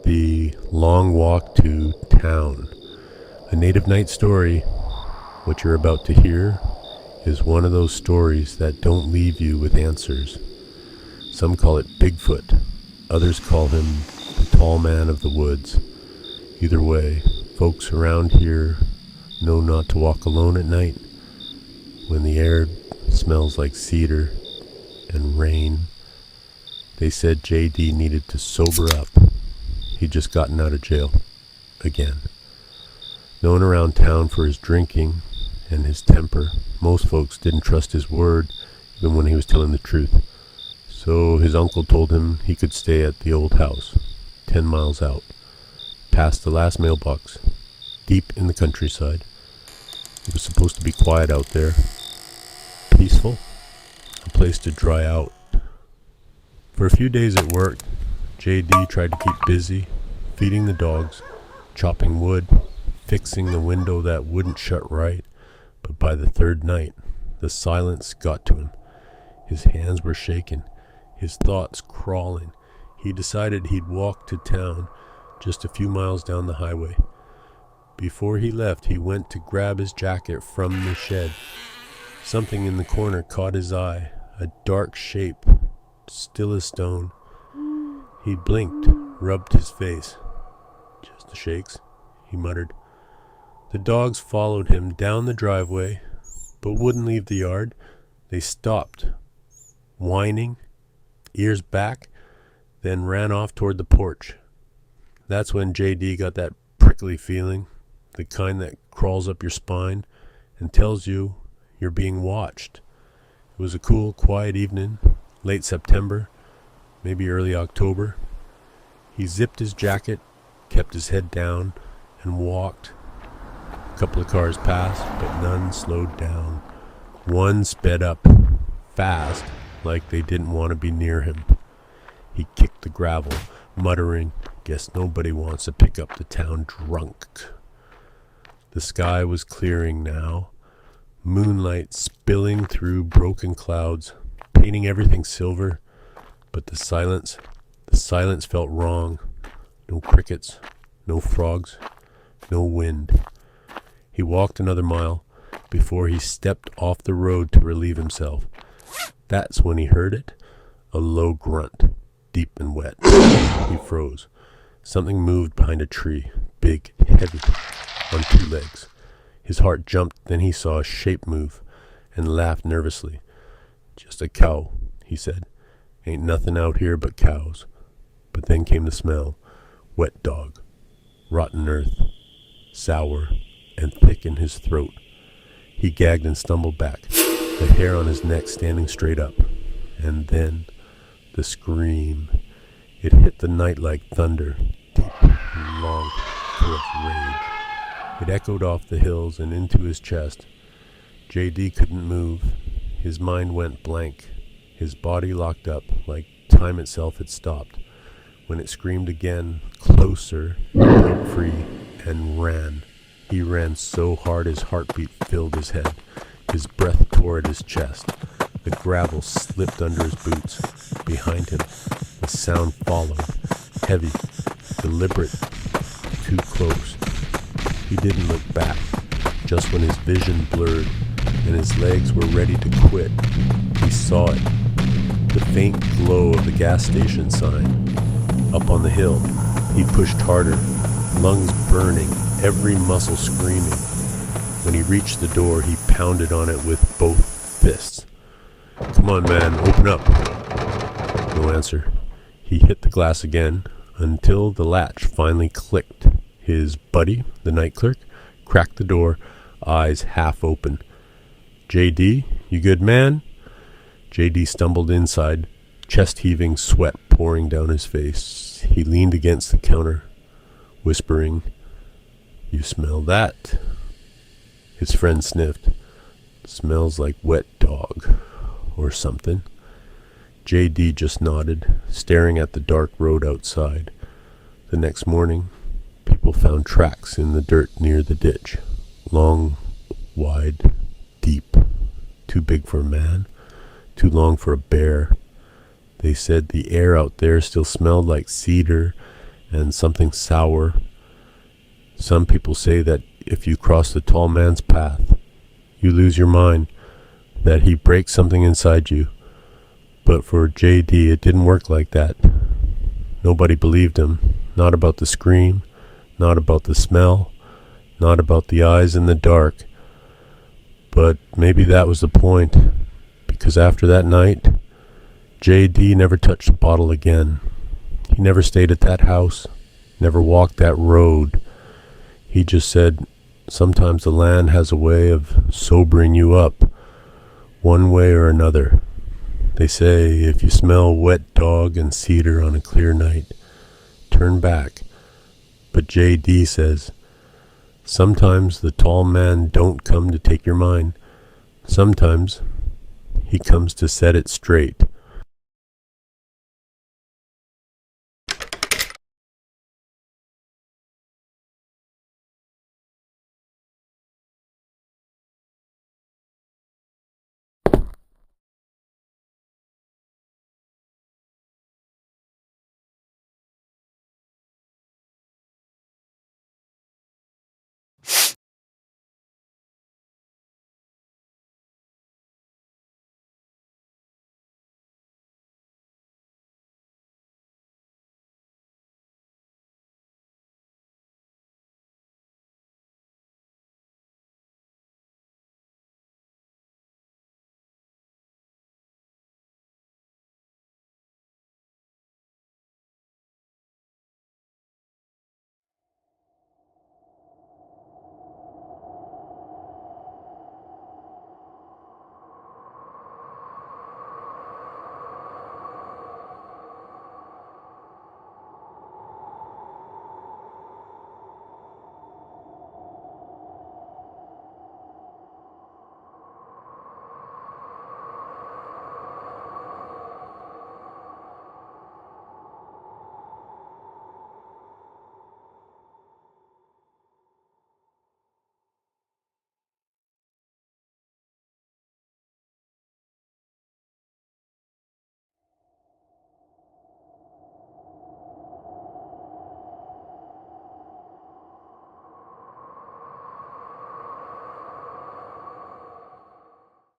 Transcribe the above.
The Long Walk to Town. A Native Night story. What you're about to hear is one of those stories that don't leave you with answers. Some call it Bigfoot. Others call him the tall man of the woods. Either way, folks around here know not to walk alone at night when the air smells like cedar and rain. They said JD needed to sober up. He'd just gotten out of jail. Again. Known around town for his drinking and his temper, most folks didn't trust his word even when he was telling the truth. So his uncle told him he could stay at the old house, 10 miles out, past the last mailbox, deep in the countryside. It was supposed to be quiet out there, peaceful, a place to dry out. For a few days it worked. JD tried to keep busy, feeding the dogs, chopping wood, fixing the window that wouldn't shut right. But by the third night, the silence got to him. His hands were shaking, his thoughts crawling. He decided he'd walk to town, just a few miles down the highway. Before he left, he went to grab his jacket from the shed. Something in the corner caught his eye, a dark shape, still as stone. He blinked, rubbed his face. Just the shakes, he muttered. The dogs followed him down the driveway, but wouldn't leave the yard. They stopped, whining, ears back, then ran off toward the porch. That's when JD got that prickly feeling, the kind that crawls up your spine and tells you you're being watched. It was a cool, quiet evening, late September, maybe early October. He zipped his jacket, kept his head down, and walked. A couple of cars passed, but none slowed down. One sped up, fast, like they didn't want to be near him. He kicked the gravel, muttering, "Guess nobody wants to pick up the town drunk." The sky was clearing now, moonlight spilling through broken clouds, painting everything silver. But the silence felt wrong. No crickets, no frogs, no wind. He walked another mile before he stepped off the road to relieve himself. That's when he heard it, a low grunt, deep and wet. He froze. Something moved behind a tree, big, heavy, on two legs. His heart jumped, then he saw a shape move and laughed nervously. "Just a cow," he said. "Ain't nothing out here but cows." But then came the smell. Wet dog. Rotten earth. Sour and thick in his throat. He gagged and stumbled back, the hair on his neck standing straight up. And then the scream. It hit the night like thunder, deep and long, full of rage. It echoed off the hills and into his chest. JD couldn't move. His mind went blank. His body locked up, like time itself had stopped. When it screamed again, closer, he broke free and ran. He ran so hard his heartbeat filled his head. His breath tore at his chest. The gravel slipped under his boots. Behind him, the sound followed, heavy, deliberate, too close. He didn't look back. Just when his vision blurred and his legs were ready to quit, he saw it. The faint glow of the gas station sign. Up on the hill, he pushed harder, lungs burning, every muscle screaming. When he reached the door, he pounded on it with both fists. "Come on, man, open up." No answer. He hit the glass again until the latch finally clicked. His buddy, the night clerk, cracked the door, eyes half open. "JD, you good, man?" JD stumbled inside, chest heaving, sweat pouring down his face. He leaned against the counter, whispering, "You smell that?" His friend sniffed. "Smells like wet dog, or something." JD just nodded, staring at the dark road outside. The next morning, people found tracks in the dirt near the ditch. Long, wide, deep. Too big for a man, too long for a bear. They said the air out there still smelled like cedar and something sour. Some people say that if you cross the tall man's path, you lose your mind, that he breaks something inside you. But for JD, it didn't work like that. Nobody believed him. Not about the scream, not about the smell, not about the eyes in the dark. But maybe that was the point, because after that night, JD never touched a bottle again. He never stayed at that house, never walked that road. He just said, sometimes the land has a way of sobering you up, one way or another. They say if you smell wet dog and cedar on a clear night, turn back. But JD says, sometimes the tall man don't come to take your mind. Sometimes he comes to set it straight.